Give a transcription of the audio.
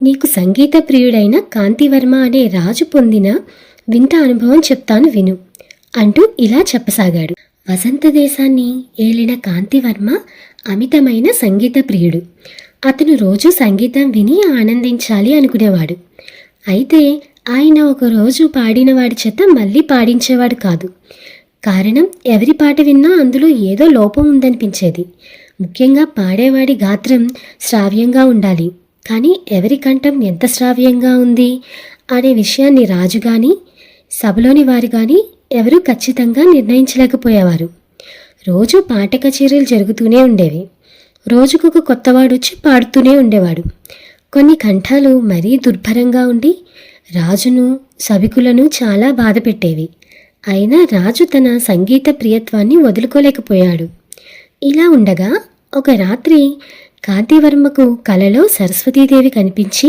నీకు సంగీత ప్రియుడైన కాంతివర్మ అనే రాజు పొందిన వింత అనుభవం చెప్తాను విను అంటూ ఇలా చెప్పసాగాడు. వసంత దేశాన్ని ఏలిన కాంతివర్మ అమితమైన సంగీత ప్రియుడు. అతను రోజు సంగీతం విని ఆనందించాలి అనుకునేవాడు. అయితే ఆయన ఒకరోజు పాడిన వాడి చేత మళ్ళీ పాడించేవాడు కాదు. కారణం, ఎవరి పాట విన్నా అందులో ఏదో లోపం ఉందనిపించేది. ముఖ్యంగా పాడేవాడి గాత్రం శ్రావ్యంగా ఉండాలి, కానీ ఎవరి కంఠం ఎంత శ్రావ్యంగా ఉంది అనే విషయాన్ని రాజు కానీ సభలోని వారు కానీ ఎవరూ ఖచ్చితంగా నిర్ణయించలేకపోయేవారు. రోజు పాట కచేరీలు జరుగుతూనే ఉండేవి. రోజుకొక కొత్తవాడు వచ్చి పాడుతూనే ఉండేవాడు. కొన్ని కంఠాలు మరీ దుర్భరంగా ఉండి రాజును సభికులను చాలా బాధ పెట్టేవి. అయినా రాజు తన సంగీత ప్రియత్వాన్ని వదులుకోలేకపోయాడు. ఇలా ఉండగా ఒక రాత్రి కాంతివర్మకు కలలో సరస్వతీదేవి కనిపించి